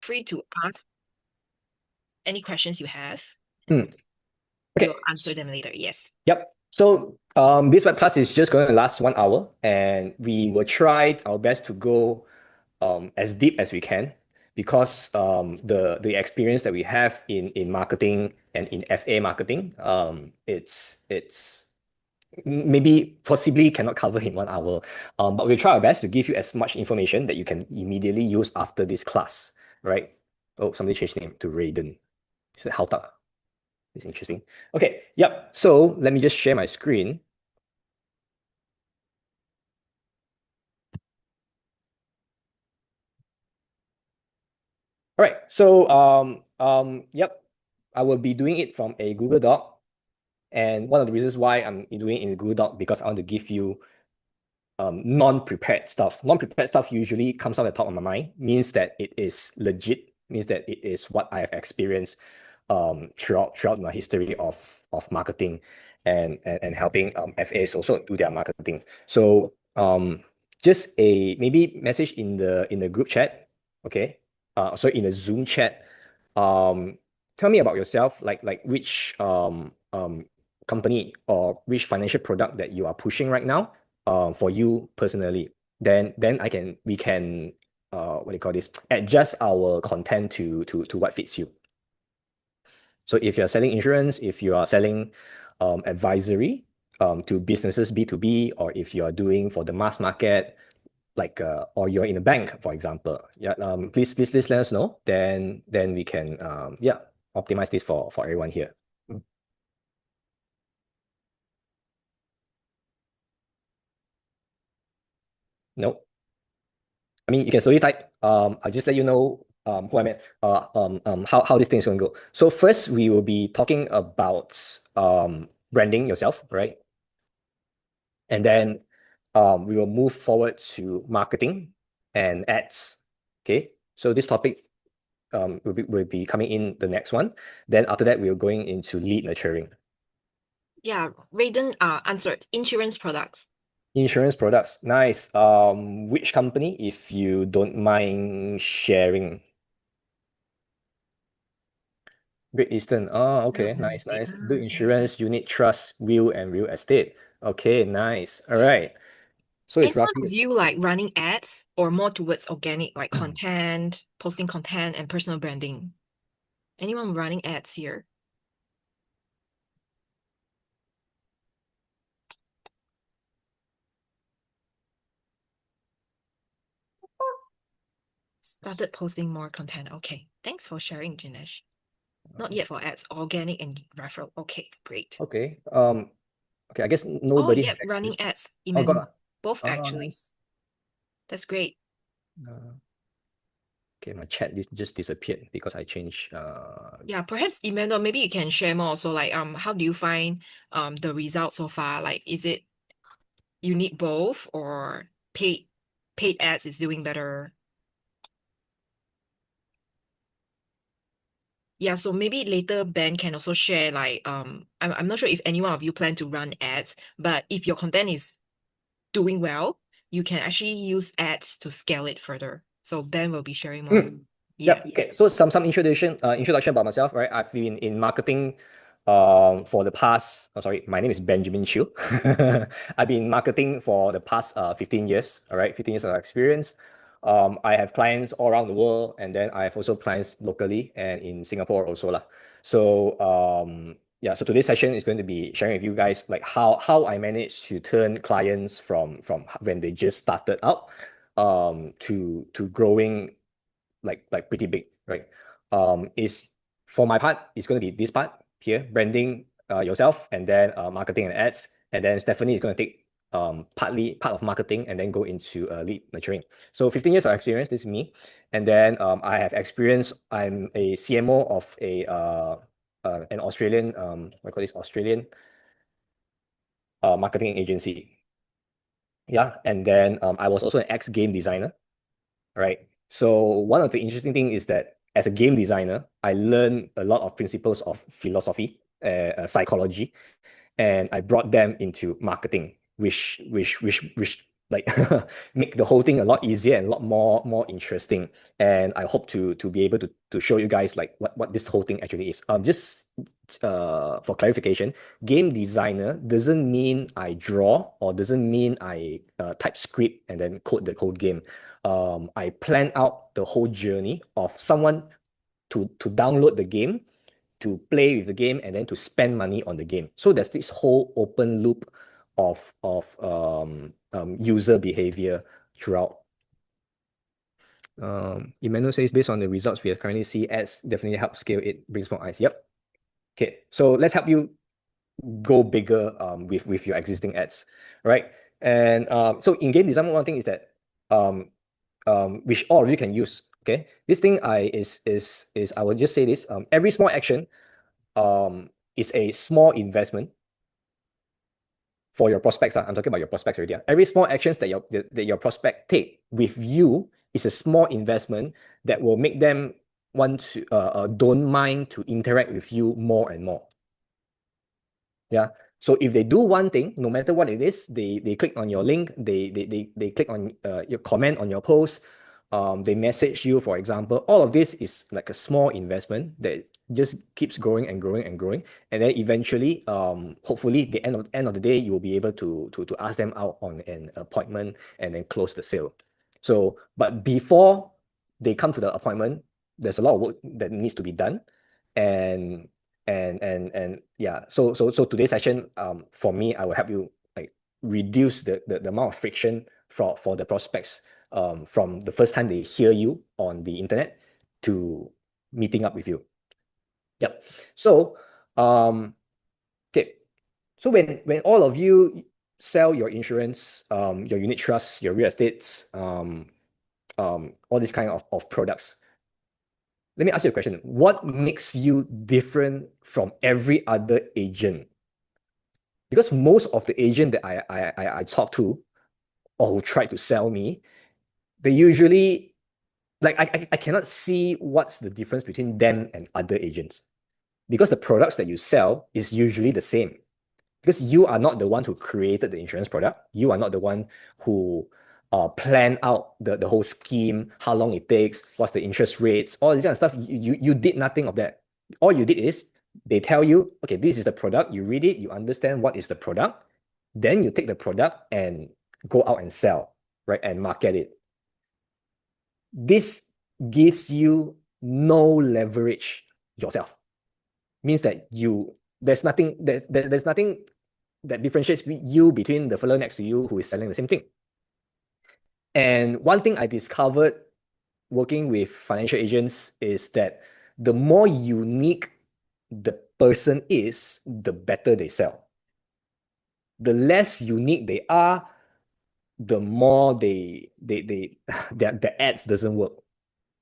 free to ask any questions you have. Okay. We'll answer them later. Yes. Yep. So this webcast is just going to last 1 hour, and we will try our best to go as deep as we can because the experience that we have in marketing and in FA marketing, it's maybe possibly cannot cover in 1 hour. But we'll try our best to give you as much information that you can immediately use after this class, right? Oh, somebody changed the name to Raiden. Is it Hauta? It's interesting. Okay, yep. So let me just share my screen. All right. So yep, I will be doing it from a Google Doc. And one of the reasons why I'm doing it in Google Doc because I want to give you non-prepared stuff. Non-prepared stuff usually comes out the top of my mind, means that it is legit, means that it is what I have experienced throughout my history of marketing and helping FAs also do their marketing. So just a maybe message in the group chat, okay? So in the Zoom chat, um, tell me about yourself, like which company or which financial product that you are pushing right now for you personally, then we can what do you call this? Adjust our content to what fits you. So if you're selling insurance, if you are selling advisory to businesses B2B, or if you're doing for the mass market, like or you're in a bank, for example, yeah, please let us know. Then we can yeah, optimize this for everyone here. No. I mean, you can slowly type. I'll just let you know who I meant, how this thing is going to go. So first, we will be talking about branding yourself, right? And then we will move forward to marketing and ads. Okay. So this topic will be coming in the next one. Then after that, we're going into lead nurturing. Yeah, Raiden answered insurance products. Insurance products. Nice. Which company, if you don't mind sharing? Great Eastern. Oh, okay. Nice, nice. Do insurance, unit trust, will and real estate. Okay, nice. All right. So it's Anyone of roughly you like running ads or more towards organic, like content, posting content and personal branding? Anyone running ads here? Started posting more content. Okay. Thanks for sharing, Jinesh. Not yet for ads, organic and referral. Okay, great. okay. Okay, I guess Oh, nobody yeah, has running experience. ads, Oh, got Emmanuel. Both Oh, actually. nice. That's great. Uh, okay, my chat just disappeared because I changed Yeah, perhaps Emmanuel, maybe you can share more. So like how do you find the results so far? Like is it you need both or paid ads is doing better? Yeah, so maybe later Ben can also share like I'm not sure if any one of you plan to run ads, but if your content is doing well, you can actually use ads to scale it further. So Ben will be sharing more. Yeah. Yep. Okay. So some introduction about myself, right? I've been in marketing for the past, oh, sorry, my name is Benjamin Chiu. I've been in marketing for the past 15 years, all right, 15 years of experience. I have clients all around the world, and then I have also clients locally and in Singapore also lah. So yeah, so today's session is going to be sharing with you guys like how I managed to turn clients from when they just started out to growing like pretty big, right? Is for my part, it's going to be this part here, branding yourself, and then marketing and ads, and then Stephanie is going to take partly part of marketing and then go into lead nurturing. So 15 years of experience, this is me, and then I have experience. I'm a CMO of an Australian what I call this Australian marketing agency. Yeah, and then I was also an ex-game designer, right? So one of the interesting thing is that as a game designer, I learned a lot of principles of philosophy, psychology, and I brought them into marketing, which like make the whole thing a lot easier and a lot more interesting. And I hope to be able to show you guys like what this whole thing actually is. Just for clarification, game designer doesn't mean I draw or doesn't mean I type script and then code the whole game. I plan out the whole journey of someone to download the game, to play with the game, and then to spend money on the game. So there's this whole open loop of user behavior throughout. Emmanuel says, based on the results we currently see, ads definitely help scale it, brings more eyes. Yep. Okay, so let's help you go bigger with your existing ads, right? And so in game design, one thing is that which all of you can use. Okay, this thing is I will just say this: every small action is a small investment for your prospects. I'm talking about your prospects already. Every small actions that your prospect take with you is a small investment that will make them want to don't mind to interact with you more and more. Yeah. So if they do one thing, no matter what it is, they click on your link, they click on your comment on your post, they message you, for example. All of this is like a small investment that just keeps growing and growing and growing. And then eventually, hopefully, the end of the day, you will be able to ask them out on an appointment and then close the sale. So, but before they come to the appointment, there's a lot of work that needs to be done. And yeah, so today's session, for me, I will help you like reduce the amount of friction for the prospects from the first time they hear you on the internet to meeting up with you. Yep. So okay, so when all of you sell your insurance, your unit trusts, your real estates, all these kind of products, let me ask you a question. What makes you different from every other agent? Because most of the agent that I talk to or who try to sell me, they usually like I cannot see what's the difference between them and other agents, because the products that you sell is usually the same. Because you are not the one who created the insurance product. You are not the one who plan out the whole scheme, how long it takes, what's the interest rates, all this kind of stuff. You did nothing of that. All you did is they tell you, okay, this is the product. You read it, you understand what is the product. Then you take the product and go out and sell, right? And market it. This gives you no leverage yourself. Means that there's nothing that differentiates you between the fellow next to you who is selling the same thing. And one thing I discovered working with financial agents is that the more unique the person is, the better they sell. The less unique they are, the more their ads doesn't work.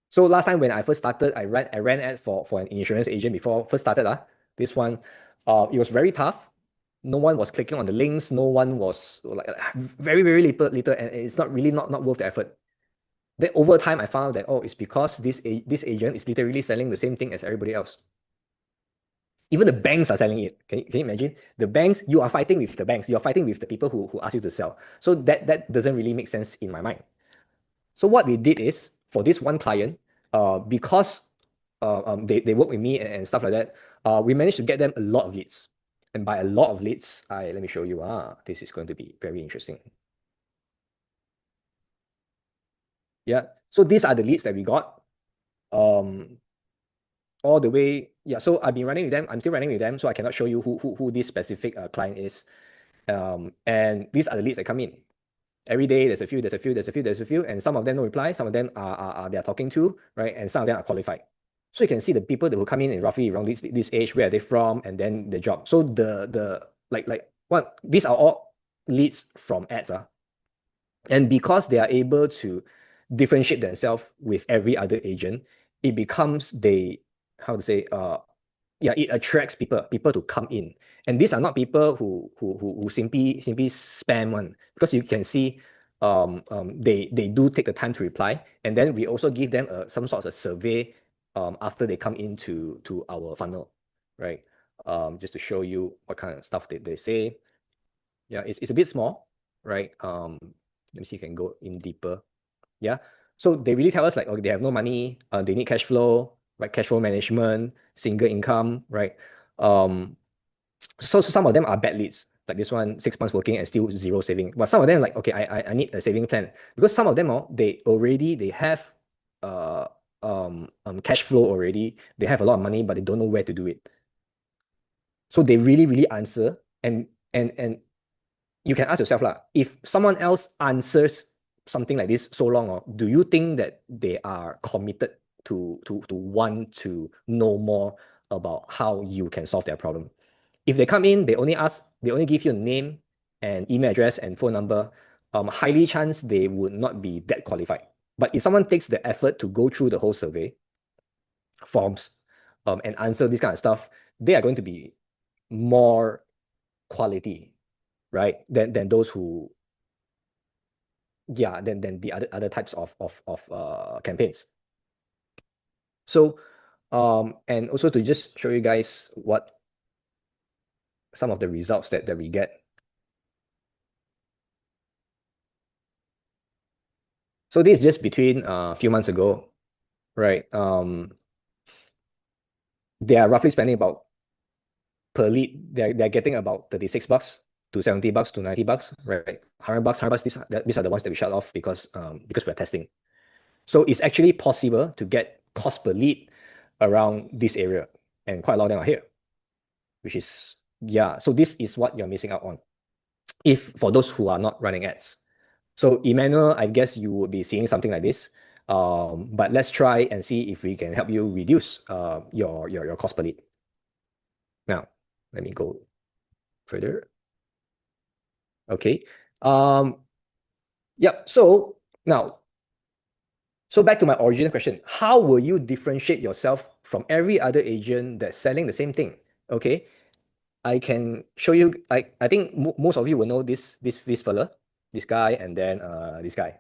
So last time when I first started, I ran ads for an insurance agent before first started. This one, it was very tough. No one was clicking on the links. No one was like very little, and it's not worth the effort. Then over time, I found out that it's because this agent is literally selling the same thing as everybody else. Even the banks are selling it. Can you imagine? The banks, you are fighting with the banks. You're fighting with the people who ask you to sell. So that doesn't really make sense in my mind. So what we did is, for this one client, because they work with me and stuff like that, we managed to get them a lot of leads. And by a lot of leads, let me show you. This is going to be very interesting. Yeah. So these are the leads that we got. All the way. Yeah. So I've been running with them. I'm still running with them. So I cannot show you who this specific client is. And these are the leads that come in. Every day there's a few, and some of them don't reply, some of them are they are talking to, right? And some of them are qualified. So you can see the people that will come in roughly around this age, where are they from, and then the job. So the like what these are all leads from ads. And because they are able to differentiate themselves with every other agent, it becomes it attracts people to come in. And these are not people who simply spam one, because you can see they do take the time to reply. And then we also give them some sort of survey after they come into our funnel, right? Just to show you what kind of stuff they say. Yeah, it's a bit small, right? Let me see if I can go in deeper. Yeah. So they really tell us like, okay, they have no money, they need cash flow, right? Cash flow management, single income, right? So some of them are bad leads. Like this one, 6 months working and still zero saving. But some of them like, okay, I need a saving plan because some of them they have uh cash flow already. They have a lot of money, but they don't know where to do it. So they really answer and you can ask yourself lah, if someone else answers something like this so long, do you think that they are committed to want to know more about how you can solve their problem? If they come in, they only give you a name and email address and phone number, highly chance they would not be that qualified. But if someone takes the effort to go through the whole survey forms and answer this kind of stuff, they are going to be more quality, right? Than those who, yeah, than the other types of campaigns. So, and also to just show you guys what some of the results that we get. So this is just between a few months ago, right? They are roughly spending about per lead. They're getting about $36 to $70 to $90, right? $100. These are the ones that we shut off because we're testing. So it's actually possible to get cost per lead around this area, and quite a lot of them are here, which is, yeah. So this is what you're missing out on if for those who are not running ads. So Emmanuel, I guess you would be seeing something like this. But let's try and see if we can help you reduce your cost per lead. Now, let me go further. Okay. Yep. So now, so back to my original question, how will you differentiate yourself from every other agent that's selling the same thing? Okay. I can show you. I think most of you will know this fella, this guy, and then this guy,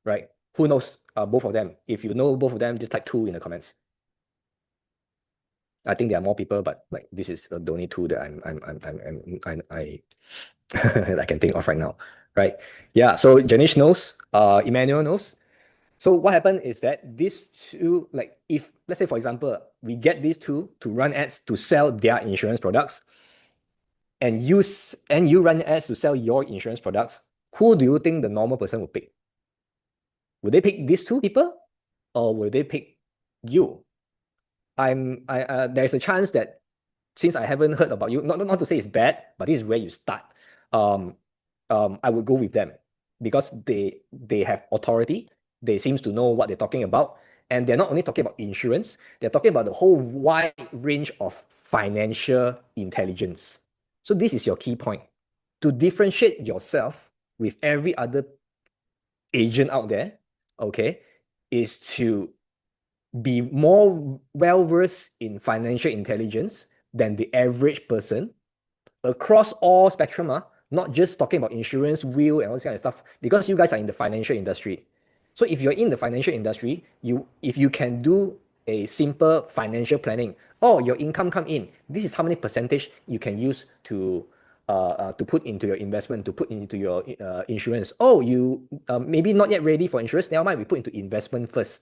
right? Who knows both of them? If you know both of them, just type 2 in the comments. I think there are more people, but like this is the only 2 that I can think of right now, right? Yeah. So Janish knows. Emmanuel knows. So what happened is that these 2, like if let's say for example, we get these 2 to run ads to sell their insurance products, and you run ads to sell your insurance products, who do you think the normal person would pick? Would they pick these 2 people, or will they pick you? There's a chance that since I haven't heard about you, not to say it's bad, but this is where you start. Um, I would go with them because they have authority. They seems to know what they're talking about, and they're not only talking about insurance. They're talking about the whole wide range of financial intelligence. So this is your key point to differentiate yourself with every other agent out there. Okay, is to be more well versed in financial intelligence than the average person across all spectrum, not just talking about insurance, will, and all this kind of stuff, because you guys are in the financial industry. So if you're in the financial industry, if you can do a simple financial planning, oh, your income come in, this is how many percentage you can use to put into your investment, to put into your insurance. Oh, you maybe not yet ready for insurance, never mind, we put into investment first.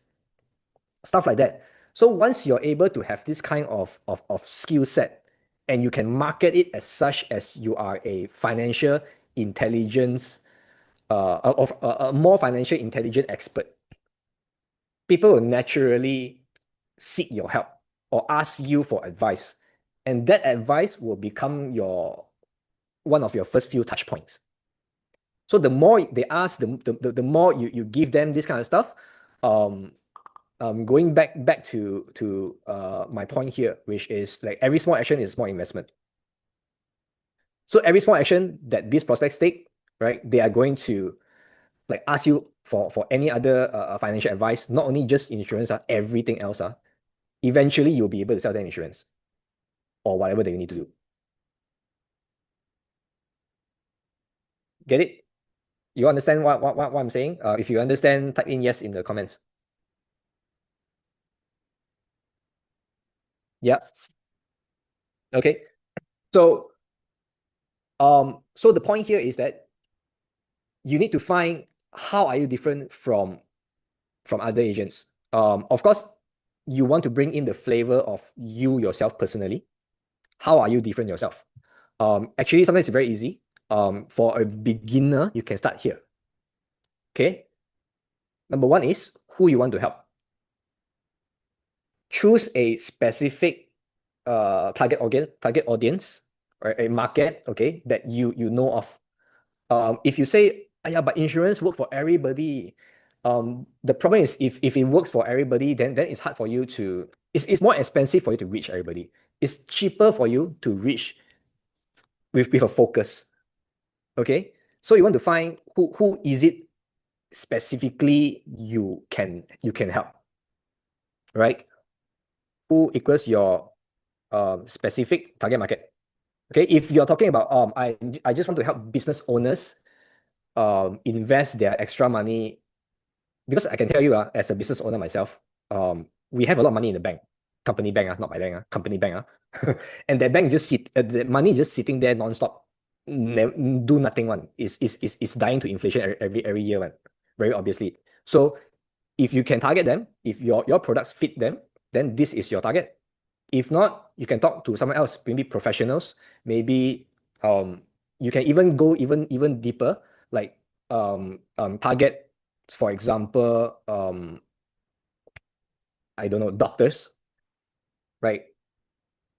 Stuff like that. So once you're able to have this kind of skill set, and you can market it as such as you are a financial intelligence, of a more financial intelligent expert, people will naturally seek your help or ask you for advice. And that advice will become one of your first few touch points. So the more they ask, the more you give them this kind of stuff. Going back to my point here, which is like every small action is small investment. So every small action that these prospects take, right, they are going to like ask you for any other financial advice, not only just insurance, everything else. Eventually, you'll be able to sell them insurance or whatever that you need to do. Get it? You understand what I'm saying? If you understand, type in yes in the comments. Yeah. Okay. So the point here is that you need to find how are you different from other agents? Of course, you want to bring in the flavor of you yourself personally. How are you different yourself? Actually, sometimes it's very easy. For a beginner, you can start here. Okay. Number one is who you want to help. Choose a specific target audience, or a market, okay, that you know of. If you say, yeah, but insurance work for everybody, the problem is if it works for everybody, then it's hard for you to, it's more expensive for you to reach everybody. It's cheaper for you to reach with a focus. Okay. So you want to find who is it specifically you can help, right? Who equals your specific target market. Okay. If you're talking about I just want to help business owners invest their extra money, because I can tell you, as a business owner myself, we have a lot of money in the bank, company bank, not my bank, company bank, and that bank the money just sitting there non-stop, do nothing one. Is dying to inflation every year one, very obviously. So if you can target them, if your products fit them, then this is your target. If not, you can talk to someone else, maybe professionals, maybe you can even go even deeper, like target, for example, I don't know, doctors, right?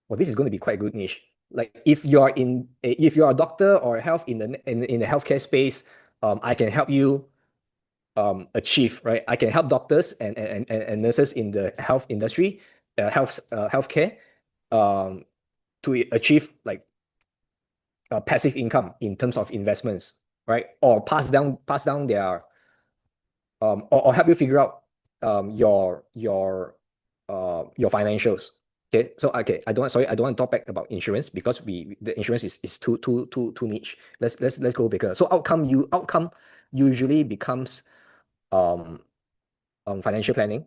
Well, this is going to be quite a good niche. Like if if you are a doctor or health in the healthcare space, I can help you achieve, right? I can help doctors and nurses in the health industry, healthcare, um, to achieve like passive income in terms of investments, right? Or pass down their or help you figure out your financials. Okay, so okay, I don't want to talk back about insurance because the insurance is too niche. Let's go bigger. So outcome usually becomes um, financial planning.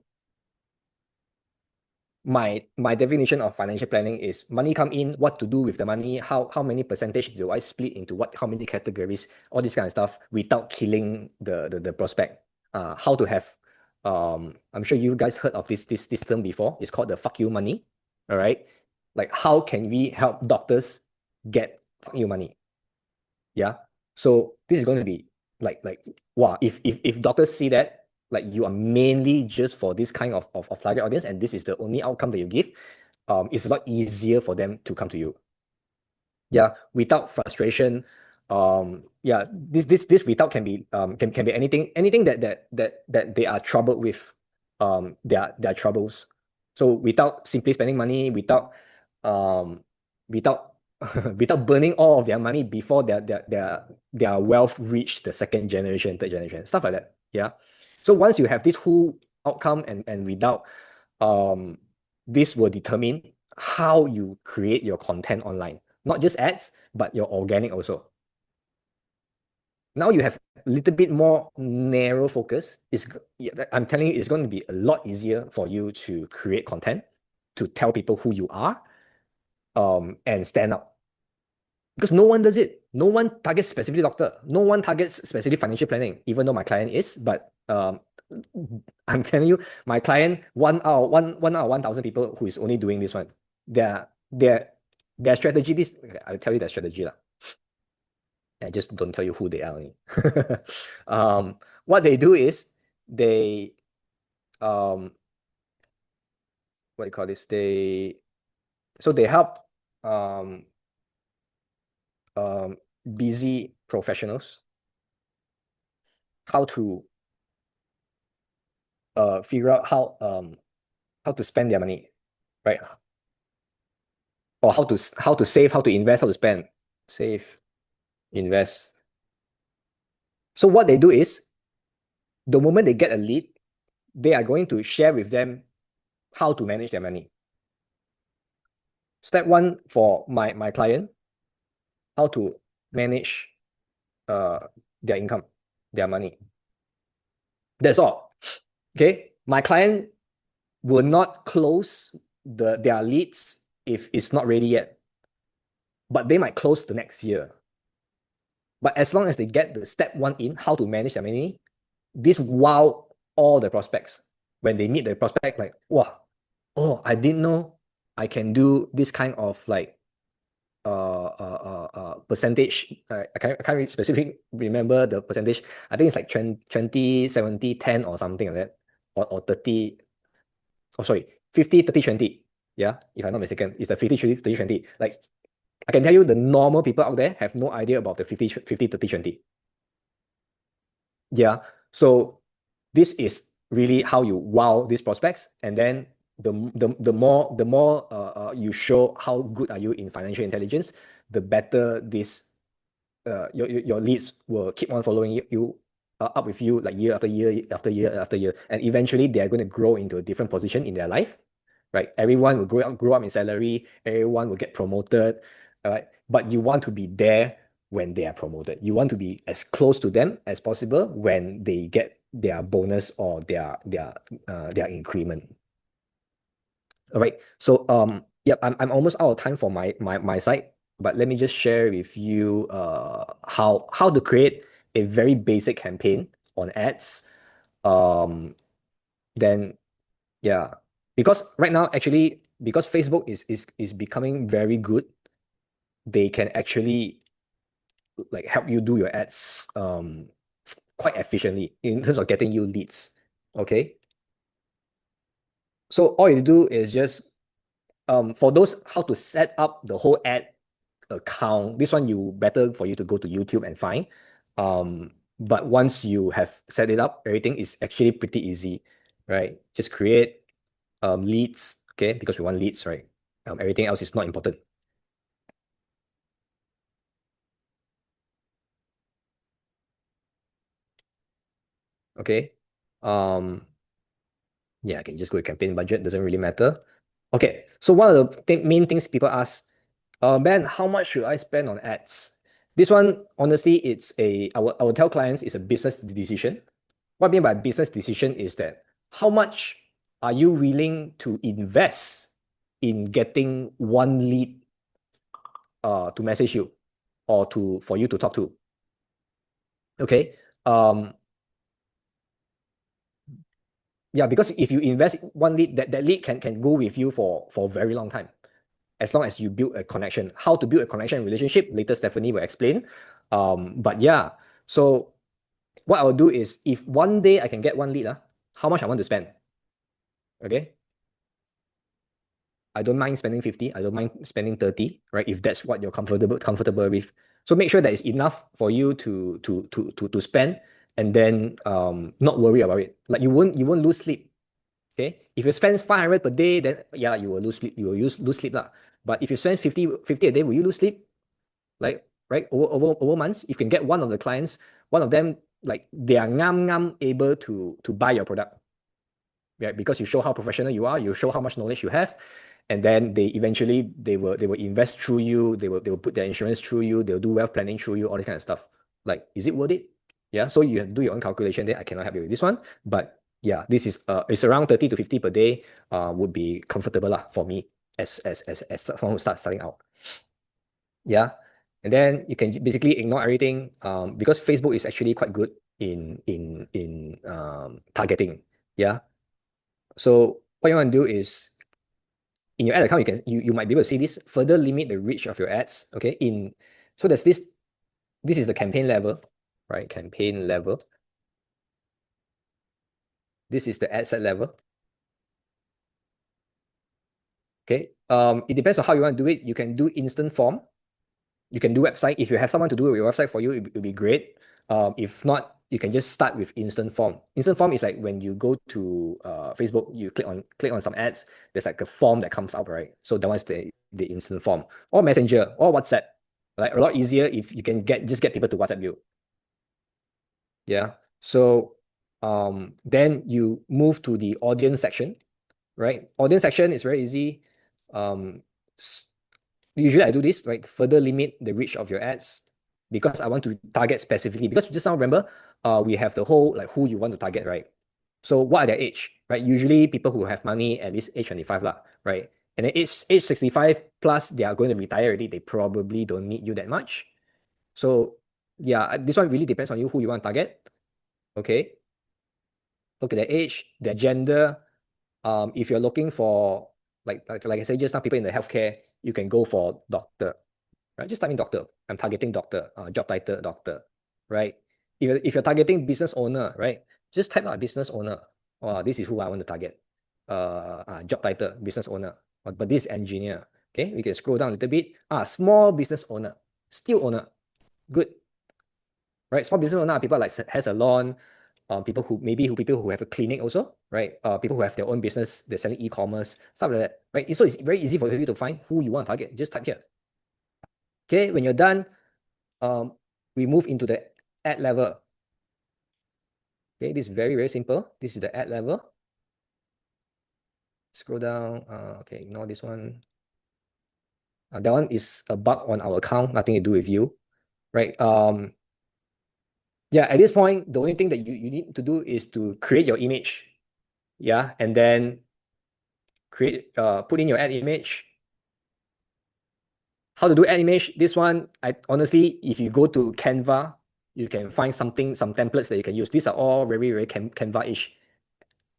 My definition of financial planning is money come in, what to do with the money, how many percentage do I split into how many categories, all this kind of stuff without killing the prospect. How to have I'm sure you guys heard of this term before. It's called the fuck you money. All right. Like how can we help doctors get fuck you money? Yeah. So this is going to be like wow, if doctors see that like you are mainly just for this kind of target audience and this is the only outcome that you give, it's a lot easier for them to come to you. Yeah, without frustration. Yeah, this without can be can be anything that they are troubled with, their troubles. So without simply spending money, um without without burning all of their money before their wealth reach the second generation, third generation, stuff like that. Yeah. So once you have this whole outcome and without, um this will determine how you create your content online, not just ads, but your organic also. Now you have a little bit more narrow focus. I'm telling you, it's going to be a lot easier for you to create content, to tell people who you are, and stand out. Because no one does it. No one targets specifically doctor. No one targets specifically financial planning, even though my client is. But I'm telling you, my client, one out of 1,000 people who is only doing this one, their their their strategy. I'll tell you their strategy lah. I just don't tell you who they are only. What they do is they what do you call this? They help um busy professionals how to figure out how to spend their money, right? Or how to save, how to invest, how to spend, save, invest. So what they do is the moment they get a lead, they are going to share with them how to manage their money. Step one for my client, how to manage uh their income, their money. That's all. Okay. My client will not close their leads if it's not ready yet, but they might close the next year. But as long as they get the step one in, how to manage their money, this wow all the prospects. When they meet the prospect, like, wow, oh, I didn't know I can do this kind of like percentage. I can't really specifically remember the percentage. I think it's like 20, 70, 10 or something like that. Or 30, oh sorry, 50, 30, 20. Yeah, if I'm not mistaken, it's the 50, 30, 30, 20. Like, I can tell you the normal people out there have no idea about the 50, 50, 30, 20. Yeah. So this is really how you wow these prospects. And then the more you show how good are you in financial intelligence, the better this your leads will keep on following you up with you like year after year after year after year. And eventually they are going to grow into a different position in their life, right? Everyone will grow up in salary, everyone will get promoted, right? But you want to be there when they are promoted. You want to be as close to them as possible when they get their bonus or their increment. All right. So yep, I'm almost out of time for my side, but let me just share with you how to create a very basic campaign on ads. Um then yeah, because right now actually because Facebook is becoming very good, they can actually like help you do your ads quite efficiently in terms of getting you leads. Okay. So all you do is just for those how to set up the whole ad account, this one you better for you to go to YouTube and find. But once you have set it up, everything is actually pretty easy, right? Just create leads, okay? Because we want leads, right? Everything else is not important. Okay. Yeah, I can just go to campaign budget, doesn't really matter. Okay, so one of the main things people ask, Ben, how much should I spend on ads? This one, honestly, I will tell clients it's a business decision. What I mean by business decision is that how much are you willing to invest in getting one lead to message you or for you to talk to? Okay. Yeah, because if you invest one lead, that lead can go with you for a very long time, as long as you build a connection. How to build a connection relationship, later Stephanie will explain. But yeah, so what I will do is if one day I can get one lead, how much I want to spend. Okay. I don't mind spending 50, I don't mind spending 30, right? If that's what you're comfortable with. So make sure that it's enough for you to spend and then not worry about it. Like you won't lose sleep. Okay. If you spend 500 per day, then yeah, you will lose sleep. You will lose sleep lah. But if you spend 50 a day, will you lose sleep? Like, right? Over months, if you can get one of the clients, one of them, like they are able to buy your product. Right? Because you show how professional you are, you show how much knowledge you have, and then they will invest through you, they will put their insurance through you, they'll do wealth planning through you, all this kind of stuff. Like, is it worth it? Yeah. So you have to do your own calculation there. I cannot help you with this one. But yeah, this is it's around 30 to 50 per day, would be comfortable lah for me as someone who starting out. Yeah. And then you can basically ignore everything because Facebook is actually quite good in targeting. Yeah. So what you want to do is in your ad account, you might be able to see this, further limit the reach of your ads. Okay. So there's this is the campaign level, right? Campaign level. This is the ad set level. Okay. It depends on how you want to do it. You can do instant form. You can do website. If you have someone to do your website for you, it'll be great. If not, you can just start with instant form. Instant form is like when you go to Facebook, you click on some ads. There's like a form that comes up, right? So that one's the instant form, or Messenger, or WhatsApp. Like a lot easier if you can just get people to WhatsApp you. Yeah. So then you move to the audience section, right? Audience section is very easy. Um, Usually I do this, right? Further limit the reach of your ads because I want to target specifically. Because just now remember, we have the whole like who you want to target, right? So what are their age, right? Usually people who have money at least age 25 lah, right? And then age 65 plus, they are going to retire already. They probably don't need you that much. So yeah, this one really depends on you who you want to target. Okay. look at their age, their gender. If you're looking for, like I said just now, people in the healthcare, you can go for doctor, right? Just type in doctor. I'm targeting doctor, job title doctor, right? If you're targeting business owner, right? Just type out business owner. This is who I want to target. Job title, business owner. But this engineer, okay? We can scroll down a little bit. Small business owner, still owner, good, right? Small business owner are people like hair salon, people who have a clinic also, right? People who have their own business, they're selling e-commerce, stuff like that, right? So it's very easy for you to find who you want to target. Just type here. Okay, when you're done, we move into the ad level. Okay, this is very, very simple. This is the ad level. Scroll down. Okay, ignore this one. That one is a bug on our account, nothing to do with you, right? Yeah, at this point, the only thing that you need to do is to create your image. Yeah, and then put in your ad image. How to do ad image? This one, I honestly, if you go to Canva, you can find some templates that you can use. These are all very, very Canva-ish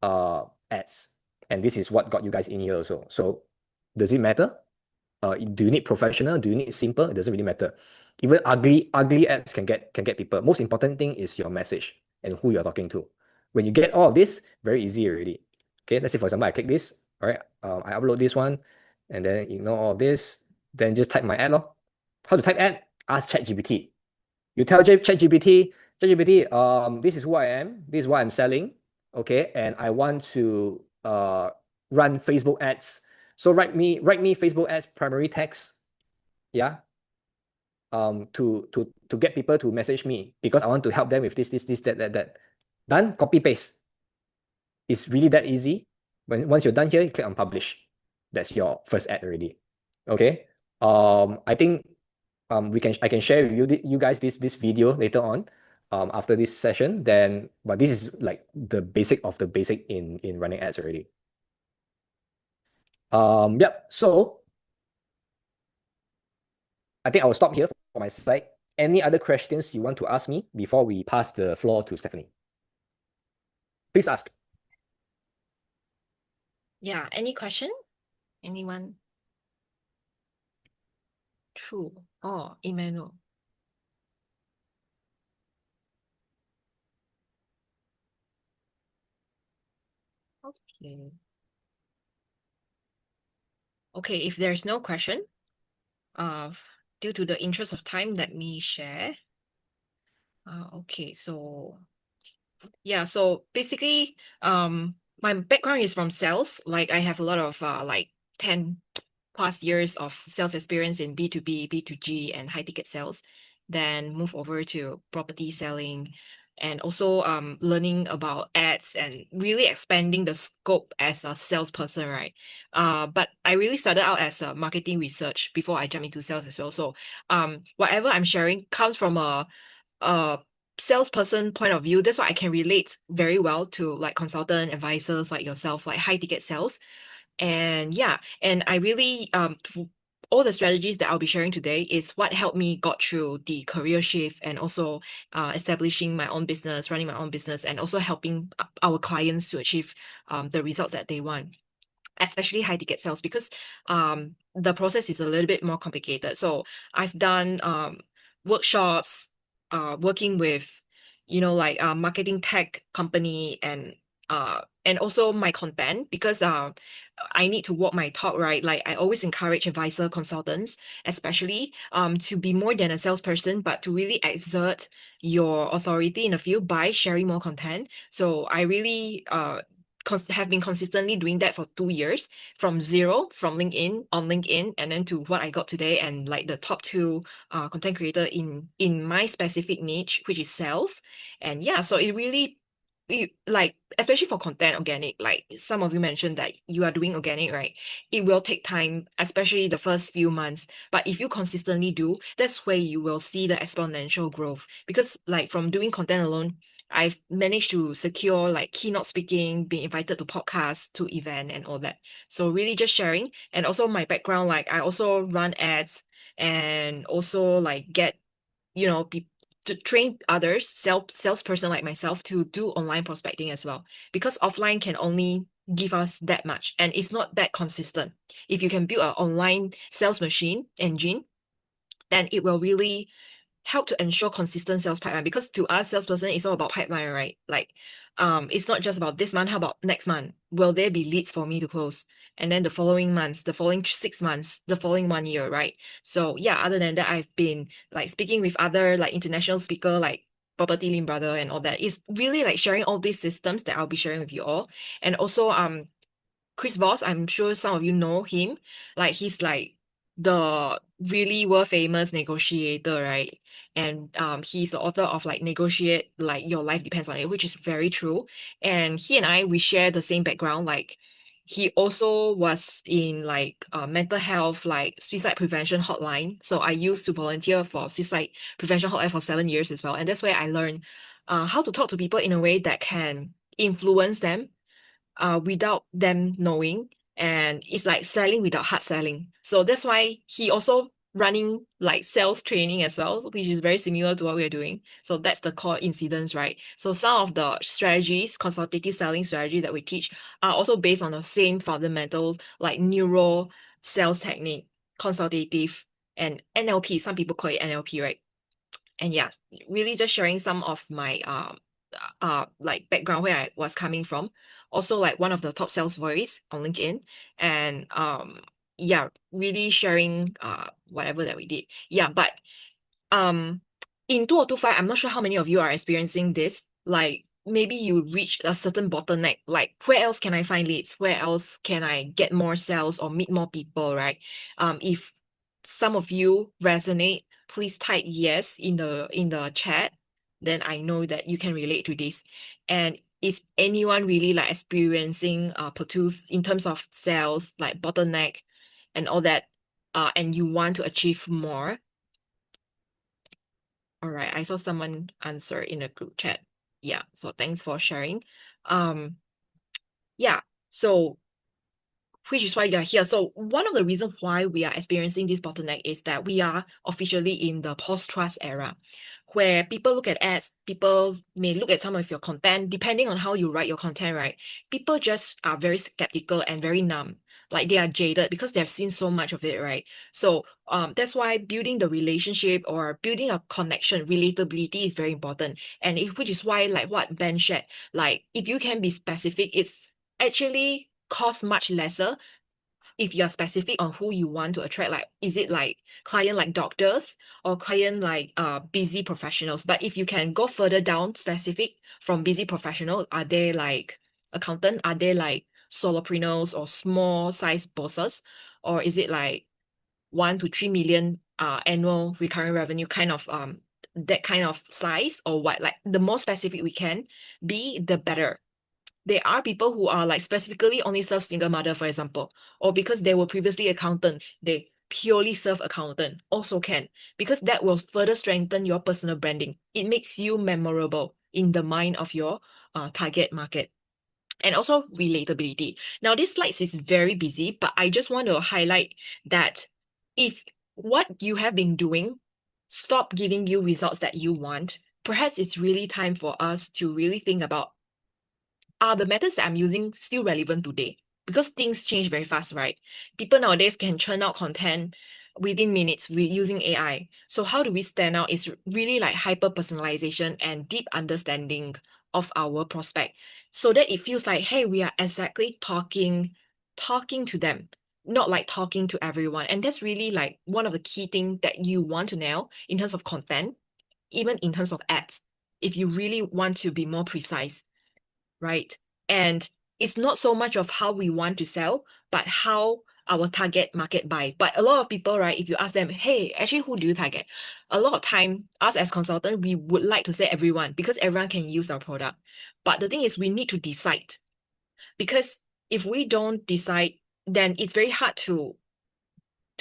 ads. And this is what got you guys in here also. So does it matter? Do you need professional? Do you need simple? It doesn't really matter. Even ugly ads can get people. Most important thing is your message and who you're talking to. When you get all of this, very easy already. Okay, let's say for example, I click this. All right, I upload this one, and then ignore all of this. Then just type my ad lor. How to type ad? Ask ChatGPT. You tell ChatGPT, this is who I am. This is what I'm selling. Okay, and I want to run Facebook ads. So write me Facebook ads primary text. Yeah. To get people to message me because I want to help them with this, that. Done. Copy paste. It's really that easy. Once you're done here, you click on publish. That's your first ad already. Okay. I think I can share with you guys this video later on after this session. But this is like the basic of the basic in running ads already. Yep. So I think I will stop here for my side. Any other questions you want to ask me before we pass the floor to Stephanie? Please ask. Yeah, any question? Anyone? True. Oh, Emmanuel. Okay. Okay, if there's no question, due to the interest of time, let me share. Okay, so yeah, so basically, my background is from sales. Like I have a lot of like 10 plus years of sales experience in B2B, B2G, and high ticket sales. Then move over to property selling and also learning about ads and really expanding the scope as a salesperson, right? But I really started out as a marketing research before I jumped into sales as well. So whatever I'm sharing comes from a salesperson point of view. That's why I can relate very well to like consultant advisors like yourself, like high ticket sales. And yeah, and I really all the strategies that I'll be sharing today is what helped me got through the career shift and also establishing my own business, running my own business, and also helping our clients to achieve the results that they want, especially high ticket sales, because the process is a little bit more complicated. So I've done workshops, working with, like marketing tech company and also my content because I need to walk my talk, right? Like I always encourage advisor consultants, especially to be more than a salesperson, but to really exert your authority in the field by sharing more content. So I really have been consistently doing that for 2 years from zero from LinkedIn and then to what I got today and like the top two content creator in my specific niche, which is sales. And yeah, so it really like especially for content organic, like some of you mentioned that you are doing organic, right? It will take time, especially the first few months, but if you consistently do, that's where you will see the exponential growth. Because like from doing content alone, I've managed to secure like keynote speaking, being invited to podcasts, to event and all that. So really just sharing. And also my background, like I also run ads and also like get, you know, to train others, salesperson like myself, to do online prospecting as well. Because offline can only give us that much and it's not that consistent. If you can build an online sales machine engine, then it will really help to ensure consistent sales pipeline, because to us salesperson it's all about pipeline, right? Like it's not just about this month. How about next month? Will there be leads for me to close? And then the following months, the following 6 months, the following 1 year, right? So yeah, other than that, I've been like speaking with other like international speaker like Property Lim Brother and all that. It's really like sharing all these systems that I'll be sharing with you all. And also Chris Voss, I'm sure some of you know him. Like he's like the really world famous negotiator, right? And he's the author of like Negotiate Like Your Life Depends on It, which is very true. And he and I, we share the same background. Like he also was in like mental health, like suicide prevention hotline. So I used to volunteer for suicide prevention hotline for 7 years as well. And that's where I learned how to talk to people in a way that can influence them without them knowing. And it's like selling without hard selling. So that's why he also running like sales training as well, which is very similar to what we're doing. So that's the core incidents, right? So some of the strategies, consultative selling strategy that we teach are also based on the same fundamentals like neuro sales technique, consultative, and NLP. Some people call it NLP, right? And yeah, really just sharing some of my like background where I was coming from. Also like one of the top sales voice on LinkedIn. And yeah, really sharing whatever that we did. Yeah, but um in 2025, I'm not sure how many of you are experiencing this. Like maybe you reach a certain bottleneck, like where else can I find leads? Where else can I get more sales or meet more people, right? If some of you resonate, please type yes in the chat. Then I know that you can relate to this. And is anyone really like experiencing plateaus in terms of sales, like bottleneck and all that, and you want to achieve more? All right, I saw someone answer in a group chat. Yeah, so thanks for sharing. Um, yeah, so which is why you're here. So one of the reasons why we are experiencing this bottleneck is that we are officially in the post-trust era, where people look at ads, people may look at some of your content, depending on how you write your content, right? People just are very skeptical and very numb, like they are jaded because they've seen so much of it, right? So that's why building the relationship or building a connection, relatability is very important. And which is why, like what Ben shared, like if you can be specific, it's actually cost much lesser if you're specific on who you want to attract. Like is it like client like doctors or client like busy professionals? But if you can go further down specific from busy professional, are they like accountant? Are they like solopreneurs or small size bosses? Or is it like 1 to 3 million annual recurring revenue kind of that kind of size? Or what? Like the more specific we can be, the better. There are people who are like specifically only serve single mother, for example, or because they were previously accountant, they purely serve accountant, also can, because that will further strengthen your personal branding. It makes you memorable in the mind of your target market. And also relatability. Now, this slides is very busy, but I just want to highlight that if what you have been doing stop giving you results that you want, perhaps it's really time for us to really think about, are the methods that I'm using still relevant today? Because things change very fast, right? People nowadays can churn out content within minutes with using AI. So how do we stand out is really like hyper personalization and deep understanding of our prospect, so that it feels like, hey, we are exactly talking to them, not like talking to everyone. And that's really like one of the key things that you want to nail in terms of content, even in terms of ads, if you really want to be more precise, right? And it's not so much of how we want to sell, but how our target market buy. But a lot of people, right, if you ask them, hey, actually, who do you target? A lot of time, us as consultant, we would like to say everyone because everyone can use our product. But the thing is, we need to decide, because if we don't decide, then it's very hard to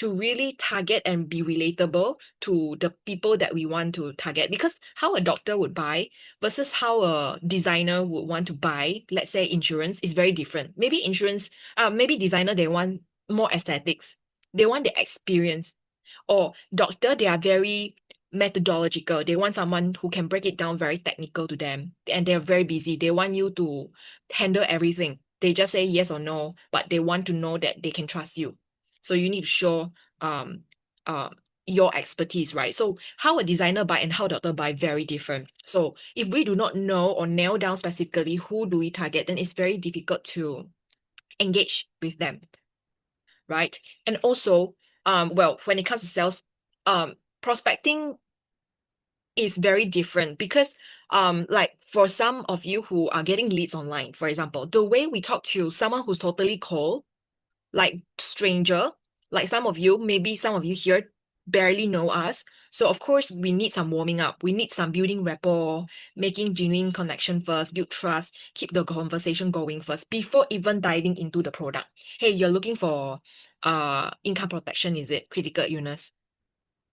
really target and be relatable to the people that we want to target. Because how a doctor would buy versus how a designer would want to buy, let's say insurance, is very different. Maybe insurance, maybe designer, they want more aesthetics. They want the experience. Or doctor, they are very methodological. They want someone who can break it down very technical to them. And they're very busy. They want you to handle everything. They just say yes or no, but they want to know that they can trust you. So you need to show um uh, your expertise, right? So how a designer buy and how a doctor buy very different. So if we do not know or nail down specifically who do we target, then it's very difficult to engage with them, right? And also, well, when it comes to sales, prospecting is very different because like for some of you who are getting leads online, for example, the way we talk to someone who's totally cold, like stranger, like maybe some of you here barely know us. So of course we need some warming up. We need some building rapport, making genuine connection first, build trust, keep the conversation going first before even diving into the product. Hey, you're looking for income protection, is it? Critical illness.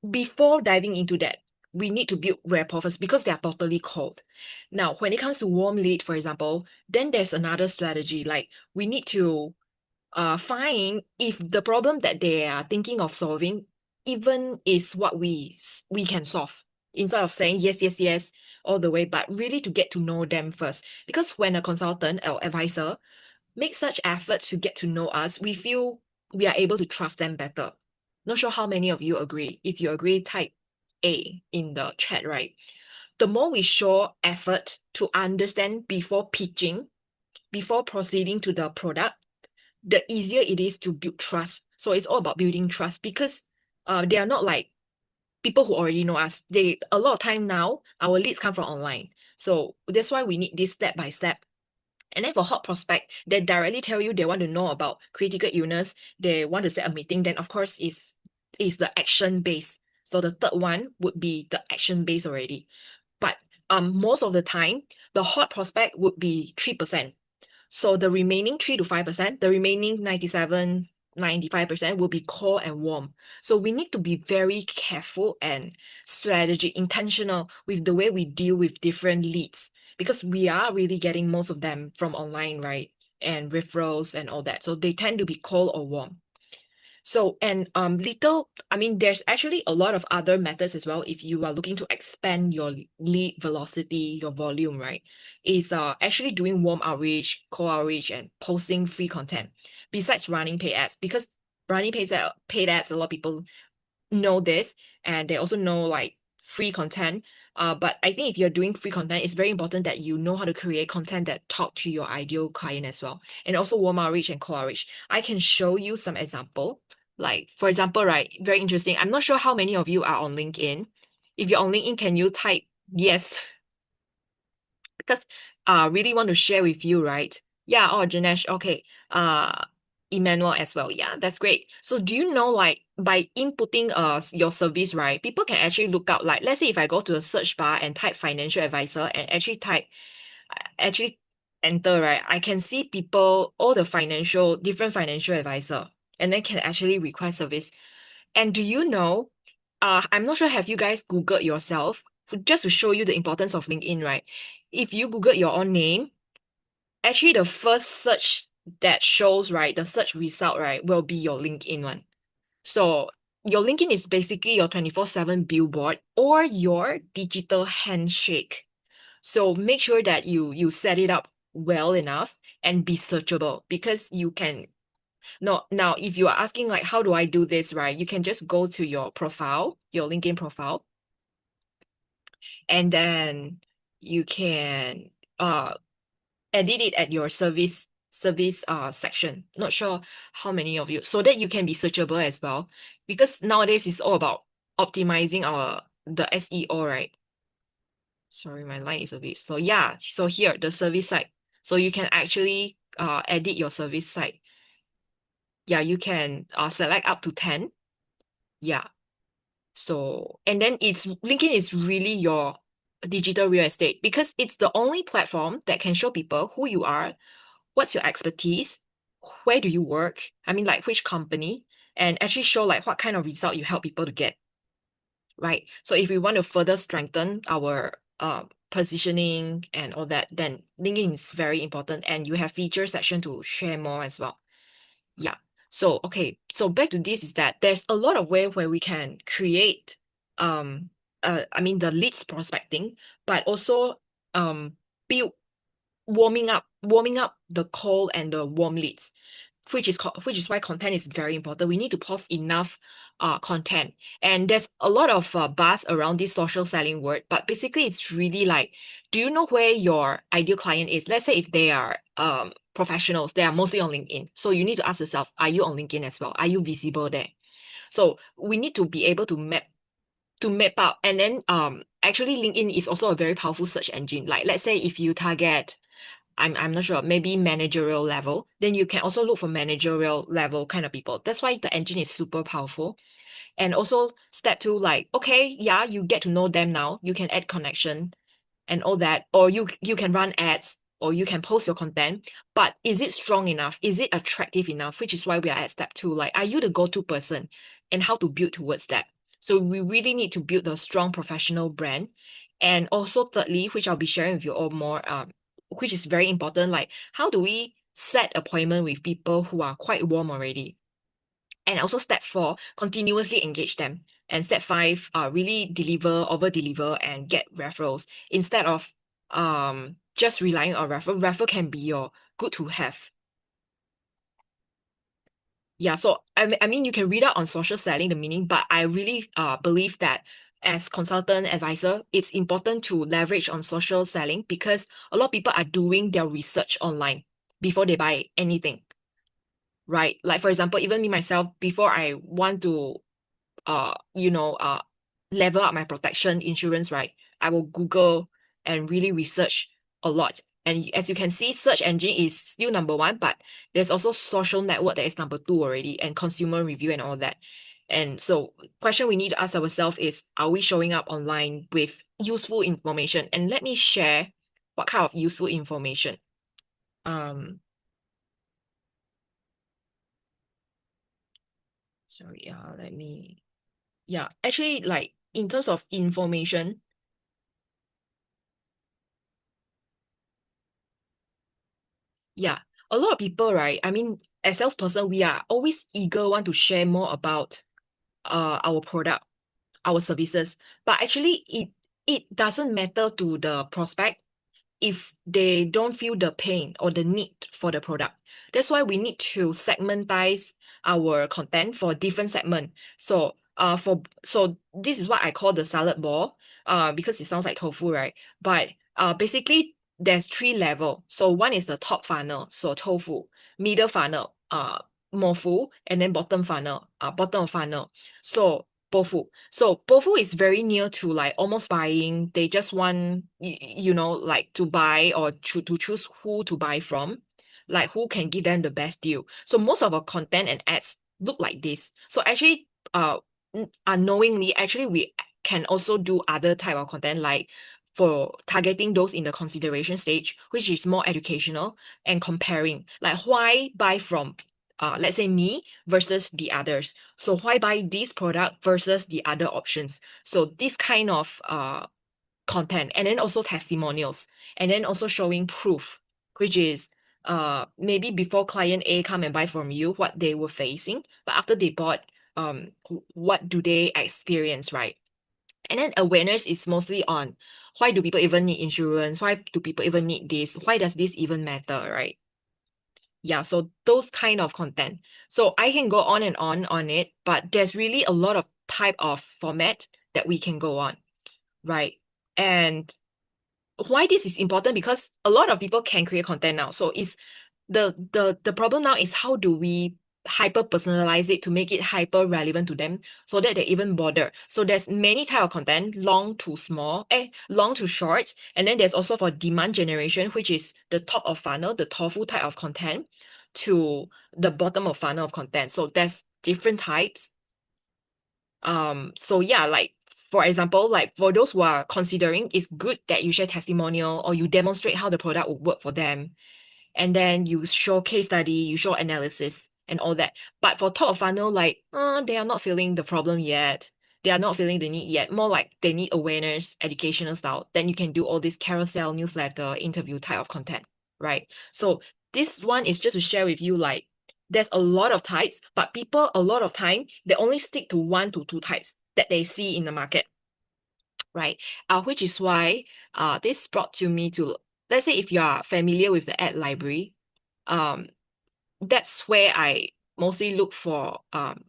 Before diving into that, we need to build rapport first because they are totally cold. Now, when it comes to warm lead, for example, then there's another strategy. Like we need to find if the problem that they are thinking of solving even is what we can solve. Instead of saying yes, yes, yes all the way, but really to get to know them first. Because when a consultant or advisor make such efforts to get to know us, we feel we are able to trust them better. Not sure how many of you agree. If you agree, type A in the chat, right? The more we show effort to understand before pitching, before proceeding to the product, the easier it is to build trust. So it's all about building trust because they are not like people who already know us. They a lot of time now, our leads come from online. So that's why we need this step by step. And then for hot prospect, they directly tell you they want to know about critical illness, they want to set a meeting, then of course is the action base. So the third one would be the action base already. But most of the time, the hot prospect would be 3%. So the remaining 3 to 5%, the remaining 97, 95% will be cold and warm. So we need to be very careful and strategic, intentional with the way we deal with different leads because we are really getting most of them from online, right? And referrals and all that. So they tend to be cold or warm. So, and I mean, there's actually a lot of other methods as well if you are looking to expand your lead velocity, your volume, right? Is actually doing warm outreach, cold outreach, and posting free content besides running paid ads because running paid ads, a lot of people know this and they also know like free content. But I think if you're doing free content, it's very important that you know how to create content that talk to your ideal client as well. And also warm outreach and cold outreach. I can show you some example. Like for example, right, very interesting. I'm not sure how many of you are on LinkedIn. If you're on LinkedIn, can you type yes? Because really want to share with you, right? Yeah, oh Janesh, okay. Emmanuel as well. Yeah, that's great. So do you know like by inputting your service, right? People can actually look out like let's say if I go to a search bar and type financial advisor and actually enter, right? I can see people all the different financial advisor and then can actually request service. And do you know, I'm not sure, have you guys Googled yourself? Just to show you the importance of LinkedIn, right? If you Google your own name, actually the first search that shows, right, the search result, right, will be your LinkedIn one. So your LinkedIn is basically your 24/7 billboard or your digital handshake. So make sure that you set it up well enough and be searchable because you can no, now, if you are asking like, how do I do this, right? You can just go to your profile, your LinkedIn profile, and then you can edit it at your service section. Not sure how many of you, so that you can be searchable as well. Because nowadays it's all about optimizing the SEO, right? Sorry, my line is a bit slow. Yeah, so here the service site. So you can actually edit your service site. Yeah, you can select up to 10. Yeah. So, and then LinkedIn is really your digital real estate because it's the only platform that can show people who you are, what's your expertise, where do you work, I mean, like which company, and actually show like what kind of result you help people to get, right? So if we want to further strengthen our positioning and all that, then LinkedIn is very important and you have feature section to share more as well. Yeah. So, okay. So back to this is that there's a lot of way where we can create um I mean the leads prospecting, but also build warming up the cold and the warm leads, which is why content is very important. We need to post enough content. And there's a lot of buzz around this social selling word, but basically it's really like, do you know where your ideal client is? Let's say if they are professionals, they are mostly on LinkedIn. So you need to ask yourself, are you on LinkedIn as well? Are you visible there? So we need to be able to map out. And then actually LinkedIn is also a very powerful search engine. Like let's say if you target, I'm not sure, maybe managerial level, then you can also look for managerial level kind of people. That's why the engine is super powerful. And also step two, like, okay, yeah, you get to know them now. You can add connection and all that, or you can run ads, or you can post your content. But is it strong enough? Is it attractive enough? Which is why we are at step two. Like, are you the go-to person? And how to build towards that? So we really need to build a strong professional brand. And also thirdly, which I'll be sharing with you all more, which is very important, like how do we set appointment with people who are quite warm already? And also step four, continuously engage them. And step five, really deliver, over deliver, and get referrals instead of just relying on referral. Referral can be your good to have. Yeah, so I mean you can read out on social selling the meaning, but I really believe that as consultant advisor, it's important to leverage on social selling because a lot of people are doing their research online before they buy anything, right? Like for example, even me myself, before I want to level up my protection insurance, right? I will Google and really research a lot. And as you can see, search engine is still number one, but there's also social network that is number two already, and consumer review and all that. And so, question we need to ask ourselves is, are we showing up online with useful information? And let me share what kind of useful information. Um, sorry, actually, like in terms of information, yeah, a lot of people, right? I mean, as salesperson, we are always eager want to share more about our product, our services. But actually, it doesn't matter to the prospect if they don't feel the pain or the need for the product. That's why we need to segmentize our content for different segment. So this is what I call the salad ball, because it sounds like tofu, right? But basically there's three level. So one is the top funnel, so tofu, middle funnel, mofu, and then bottom funnel, bottom of funnel. So bofu. So bofu is very near to like almost buying. They just want like to buy or to choose who to buy from, like who can give them the best deal. So most of our content and ads look like this. So actually, unknowingly, actually we can also do other type of content like for targeting those in the consideration stage, which is more educational and comparing, like why buy from let's say me versus the others. So why buy this product versus the other options? So this kind of content, and then also testimonials, and then also showing proof, which is maybe before client A come and buy from you what they were facing, but after they bought, what do they experience, right? And then awareness is mostly on why do people even need insurance? Why do people even need this? Why does this even matter, right? Yeah, so those kind of content. So I can go on it, but there's really a lot of type of format that we can go on, right? And why this is important because a lot of people can create content now. So it's the problem now is how do we hyper personalize it to make it hyper relevant to them so that they even bother. So there's many type of content, long to short, and then there's also for demand generation, which is the top of funnel, the tofu type of content, to the bottom of funnel of content. So there's different types. So yeah, like for example, like for those who are considering, it's good that you share testimonial or you demonstrate how the product will work for them, and then you show case study, you show analysis and all that. But for top of funnel, like, they are not feeling the problem yet. They are not feeling the need yet. More like they need awareness, educational style. Then you can do all this carousel, newsletter, interview type of content, right? So this one is just to share with you, like, there's a lot of types, but people a lot of time they only stick to one to two types that they see in the market. right? Which is why this brought to me to, let's say if you are familiar with the ad library, um that's where I mostly look for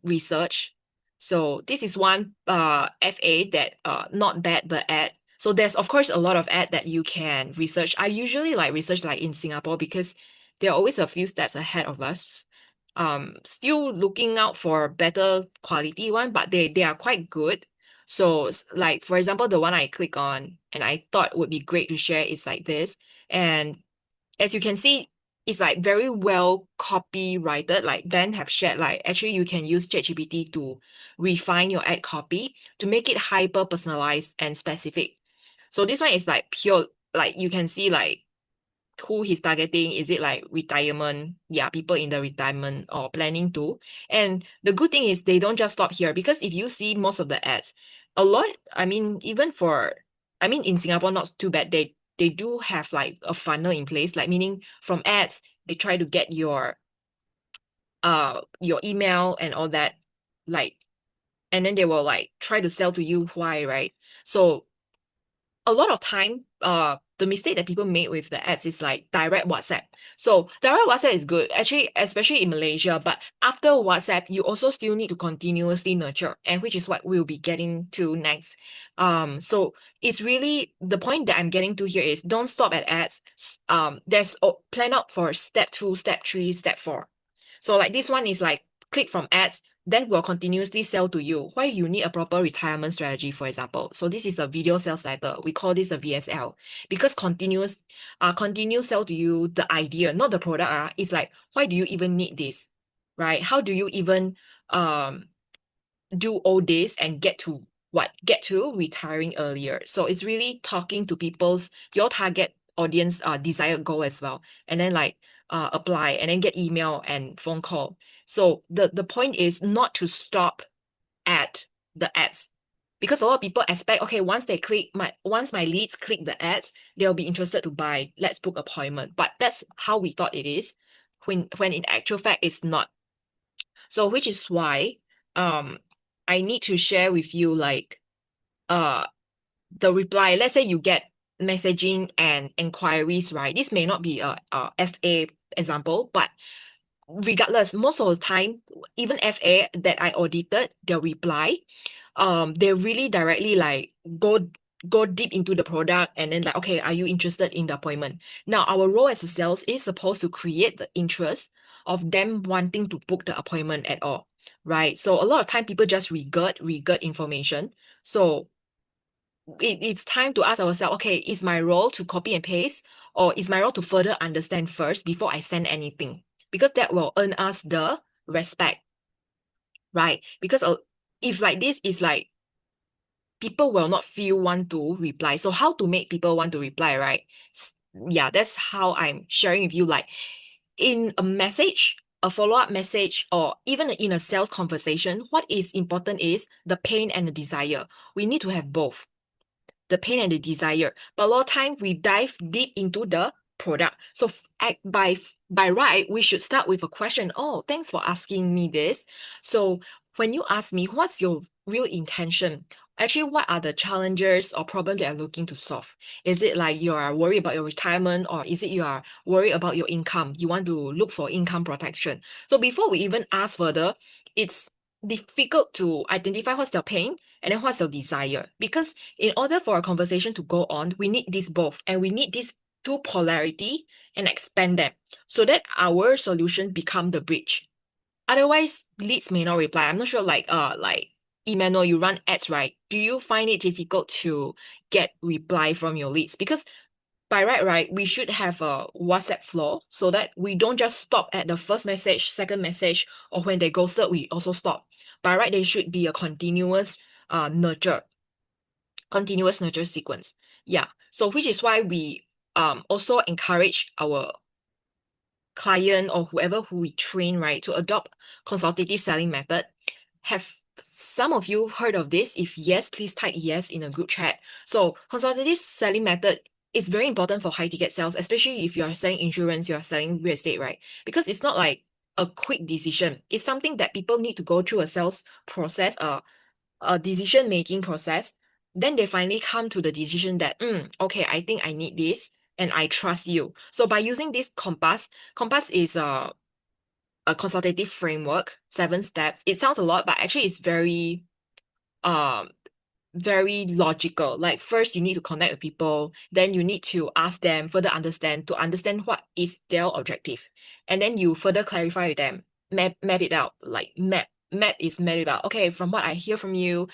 research. So this is one FA that not bad the ad. So there's of course a lot of ad that you can research. I usually like research like in Singapore because they're always a few steps ahead of us. Still looking out for better quality one, but they are quite good. So like for example, the one I click on and I thought would be great to share is like this. And as you can see, it's like very well copyrighted. Like Ben have shared, like actually you can use ChatGPT to refine your ad copy to make it hyper personalized and specific. So this one is like pure, like you can see like who he's targeting. Is it like retirement? Yeah, people in the retirement or planning to. And the good thing is they don't just stop here because if you see most of the ads, a lot, I mean, even for, I mean, in Singapore, not too bad. They do have like a funnel in place, like meaning from ads, they try to get your email and all that, like, and then they will like try to sell to you why, right? So a lot of time, the mistake that people make with the ads is like direct WhatsApp. So direct WhatsApp is good, actually, especially in Malaysia. But after WhatsApp, you also still need to continuously nurture, and which is what we'll be getting to next. So it's really the point that I'm getting to here is don't stop at ads. There's plan out for step 2, step 3, step 4. So like this one is like click from ads, then will continuously sell to you. Why you need a proper retirement strategy, for example. So this is a video sales letter. We call this a VSL because continue sell to you the idea, not the product. It's like, why do you even need this? Right? How do you even um do all this and get to what? Get to retiring earlier. So it's really talking to your target audience desired goal as well. And then like apply and then get email and phone call. So the point is not to stop at the ads. Because a lot of people expect, okay, once my leads click the ads, they'll be interested to buy. Let's book appointment. But that's how we thought it is, when in actual fact it's not. So which is why um I need to share with you like uh the reply. Let's say you get messaging and inquiries, right? This may not be a FA example, but regardless, most of the time, even FA that I audited, their reply, they really directly like go deep into the product and then like, okay, are you interested in the appointment? Now, our role as a sales is supposed to create the interest of them wanting to book the appointment at all, right? So a lot of time people just regurg information. So it's time to ask ourselves, okay, is my role to copy and paste, or is my role to further understand first before I send anything? Because that will earn us the respect, right? Because if like this is like people will not feel want to reply. So how to make people want to reply, right? Yeah, that's how I'm sharing with you. Like in a message, a follow-up message, or even in a sales conversation, what is important is the pain and the desire. We need to have both the pain and the desire. But a lot of time we dive deep into the product. So by right, we should start with a question. Oh, thanks for asking me this. So when you ask me, what's your real intention? Actually, what are the challenges or problems that you're looking to solve? Is it like you are worried about your retirement, or is it you are worried about your income? You want to look for income protection. So before we even ask further, it's difficult to identify what's their pain and then what's their desire. Because in order for a conversation to go on, we need this both, and we need these two polarity and expand them so that our solution become the bridge. Otherwise, leads may not reply. I'm not sure, like Emmanuel, you run ads, right? Do you find it difficult to get reply from your leads? Because by right, we should have a WhatsApp flow so that we don't just stop at the first message, second message, or when they ghosted, we also stop. By right, there should be a nurture, continuous nurture sequence. Yeah. So which is why we also encourage our client or whoever who we train, right, to adopt consultative selling method. Have some of you heard of this? If yes, please type yes in a group chat. So consultative selling method is very important for high ticket sales, especially if you are selling insurance, you are selling real estate, right? Because it's not like a quick decision. It's something that people need to go through a sales process, a decision making process then they finally come to the decision that, okay, I think I need this and I trust you. So by using this compass is a consultative framework, 7 steps. It sounds a lot, but actually it's um very logical. Like first you need to connect with people, then you need to ask them, further understand to understand what is their objective. And then you further clarify with them, map it out, like map is map it out. Okay, from what I hear from you,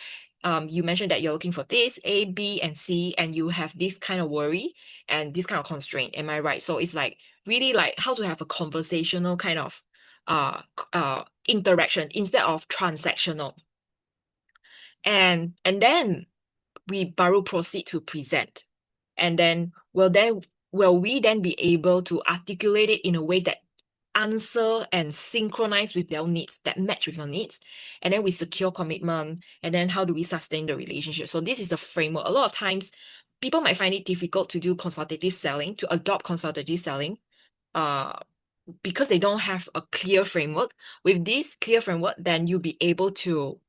you mentioned that you're looking for this, A, B, and C, and you have this kind of worry and this kind of constraint. Am I right? So it's like really like how to have a conversational kind of interaction instead of transactional. And then we baru proceed to present. And then will we then be able to articulate it in a way that answer and synchronize with their needs, that match with your needs? And then we secure commitment. And then how do we sustain the relationship? So this is the framework. A lot of times people might find it difficult to do consultative selling, to adopt consultative selling. Uh, because they don't have a clear framework. With this clear framework, then you'll be able to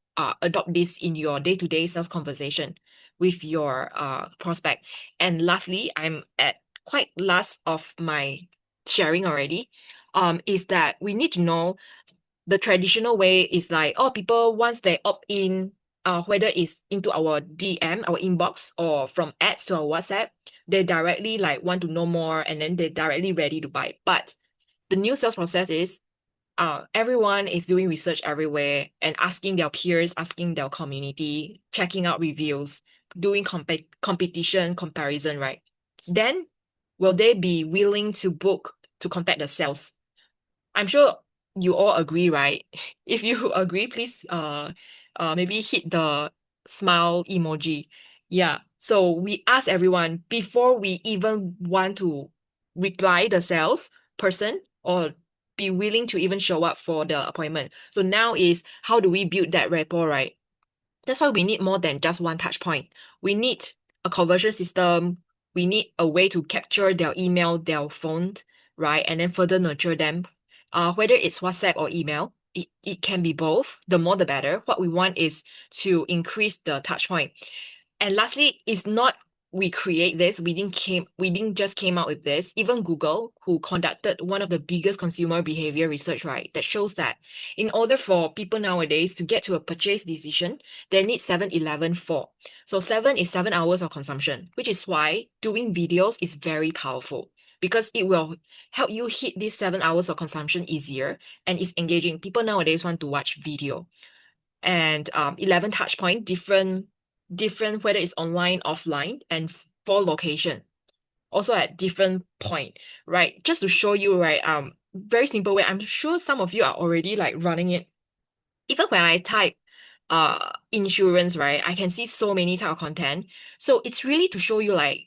adopt this in your day-to-day sales conversation with your prospect. And lastly, I'm at quite last of my sharing already. Is that we need to know the traditional way is like, oh, people once they opt in, whether it's into our DM, our inbox, or from ads to our WhatsApp, they directly like want to know more and then they're directly ready to buy. But the new sales process is everyone is doing research everywhere and asking their peers, asking their community, checking out reviews, doing competition comparison, right? Then will they be willing to book to contact the sales? I'm sure you all agree, right? If you agree, please maybe hit the smile emoji. Yeah. So we ask everyone before we even want to reply the sales person or be willing to even show up for the appointment. So now is how do we build that rapport, right? That's why we need more than just one touch point. We need a conversion system. We need a way to capture their email, their phone, right? And then further nurture them. Whether it's WhatsApp or email, it can be both. The more the better. What we want is to increase the touch point. And lastly, it's not we create this, we didn't just came out with this. Even Google, who conducted one of the biggest consumer behavior research, right, that shows that in order for people nowadays to get to a purchase decision, they need 7-Eleven for. So 7 is 7 hours of consumption, which is why doing videos is very powerful because it will help you hit these 7 hours of consumption easier and it's engaging. People nowadays want to watch video and 11 touch point, different whether it's online, offline, and for location, also at different point, right? Just to show you, right? Very simple way. I'm sure some of you are already like running it. Even when I type insurance, right, I can see so many type of content. So it's really to show you like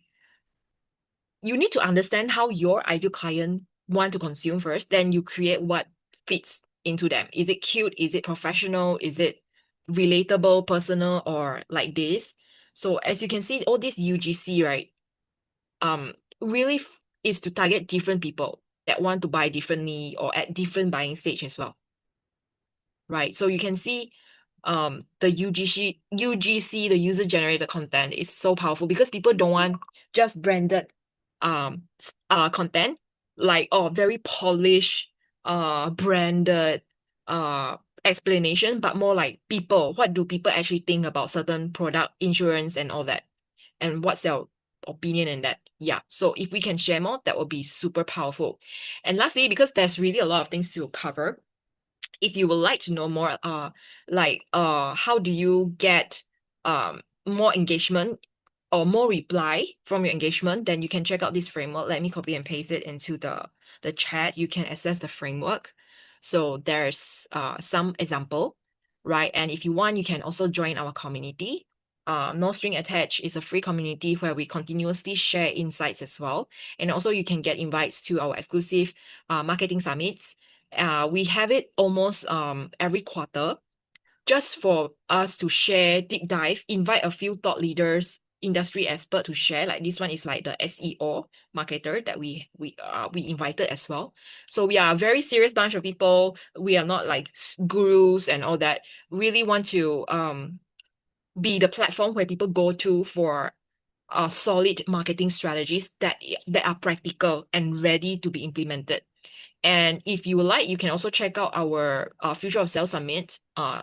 you need to understand how your ideal client want to consume first, then you create what fits into them. Is it cute? Is it professional? Is it relatable, personal, or like this? So as you can see, all this UGC, right, um, really is to target different people that want to buy differently or at different buying stage as well, right? So you can see the UGC, the user generated content is so powerful because people don't want just branded content like very polished branded uh explanation, but more like people, what do people actually think about certain product, insurance, and all that, and what's their opinion in that. Yeah, so if we can share more, that would be super powerful. And lastly, because there's really a lot of things to cover, if you would like to know more, how do you get more engagement or more reply from your engagement, then you can check out this framework. Let me copy and paste it into the chat. You can access the framework. So there's some example, right? And if you want, you can also join our community. No String Attached is a free community where we continuously share insights as well. And also you can get invites to our exclusive marketing summits. We have it almost every quarter just for us to share, deep dive, invite a few thought leaders, industry expert to share. Like this one is like the SEO marketer that we invited as well. So we are a very serious bunch of people. We are not like gurus and all that. Really want to be the platform where people go to for solid marketing strategies that are practical and ready to be implemented. And if you would like, you can also check out our Future of Sales Summit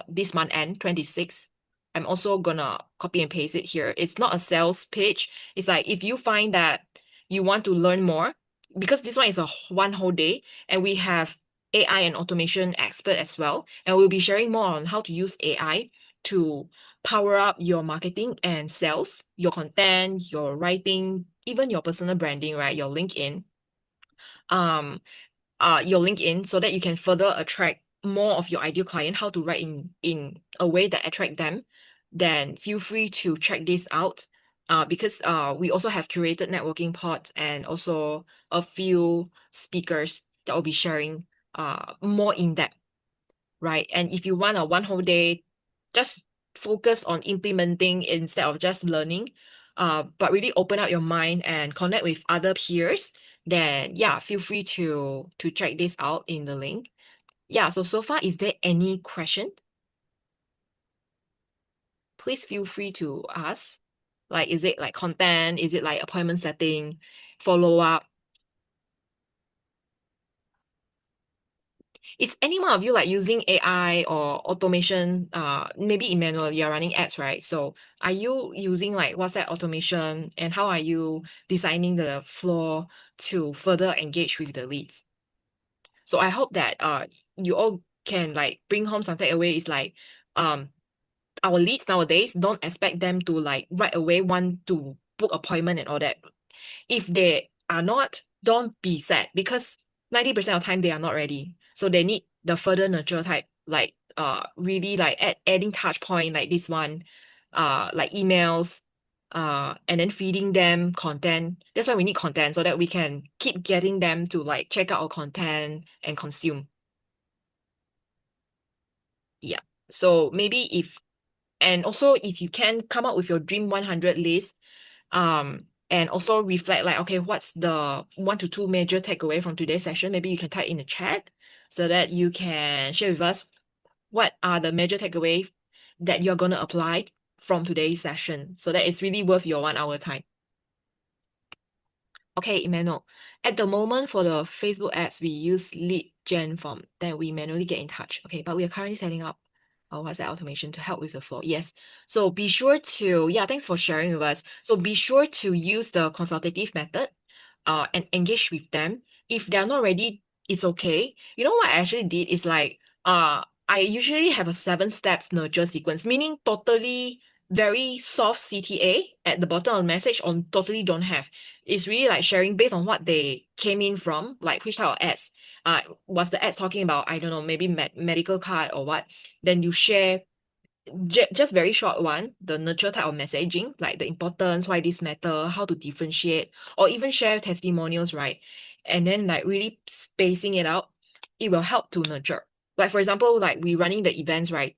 this month end, 26. I'm also gonna copy and paste it here. It's not a sales pitch. It's like if you find that you want to learn more, because this one is a one whole day, and we have AI and automation expert as well, and we'll be sharing more on how to use AI to power up your marketing and sales, your content, your writing, even your personal branding, right? Um, your LinkedIn so that you can further attract more of your ideal client, how to write in a way that attract them, then feel free to check this out. Because we also have curated networking pods and also a few speakers that will be sharing more in depth, right? And if you want a one whole day, just focus on implementing instead of just learning, but really open up your mind and connect with other peers, then yeah, feel free to check this out in the link. Yeah, so far, is there any question? Please feel free to ask. Like, is it like content? Is it like appointment setting, follow up? Is any one of you like using AI or automation? Maybe Emmanuel, you're running ads, right? So are you using like WhatsApp automation, and how are you designing the flow to further engage with the leads? So I hope that you all can like bring home some takeaway. Is like um our leads nowadays, don't expect them to like right away want to book appointment and all that. If they are not, don't be sad, because 90% of the time they are not ready. So they need the further nurture type, like really like adding touch point like this one, like emails, and then feeding them content. That's why we need content so that we can keep getting them to like check out our content and consume. Yeah. So maybe if and also if you can come up with your dream 100 list, and also reflect like, okay, what's the 1 to 2 major takeaway from today's session? Maybe you can type in the chat so that you can share with us what are the major takeaway that you're gonna apply from today's session, so that it's really worth your 1 hour time. Okay, Emmanuel. At the moment, for the Facebook ads, we use lead gen form. Then we manually get in touch. Okay, but we are currently setting up WhatsApp automation to help with the flow. Yes. So be sure to, yeah, thanks for sharing with us. So be sure to use the consultative method and engage with them. If they're not ready, it's okay. You know what I actually did is like, I usually have a 7 steps nurture sequence, meaning totally very soft CTA at the bottom of the message, on totally don't have. It's really like sharing based on what they came in from, like which type of ads. Was the ads talking about, I don't know, maybe medical card or what? Then you share just very short one, the nurture type of messaging, like the importance, why this matter, how to differentiate, or even share testimonials, right? And then like really spacing it out, it will help to nurture. Like for example, like we running the events, right?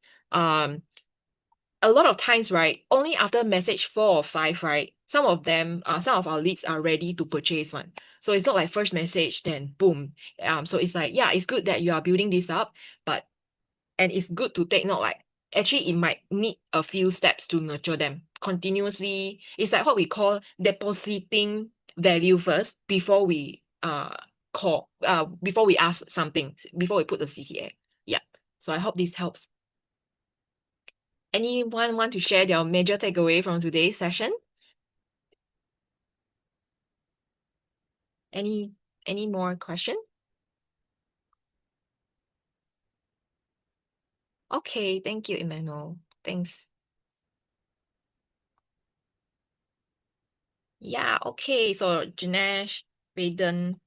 A lot of times, right, only after message 4 or 5, right, some of our leads are ready to purchase one. So it's not like first message, then boom. So it's like, yeah, it's good that you are building this up, but and it's good to take note, like actually it might need a few steps to nurture them continuously. It's like what we call depositing value first before we before we ask something, before we put the CTA. Yeah. So I hope this helps. Anyone want to share their major takeaway from today's session? Any any more question? Okay, thank you, Emmanuel. Thanks. Yeah, okay. So Janesh, Raiden,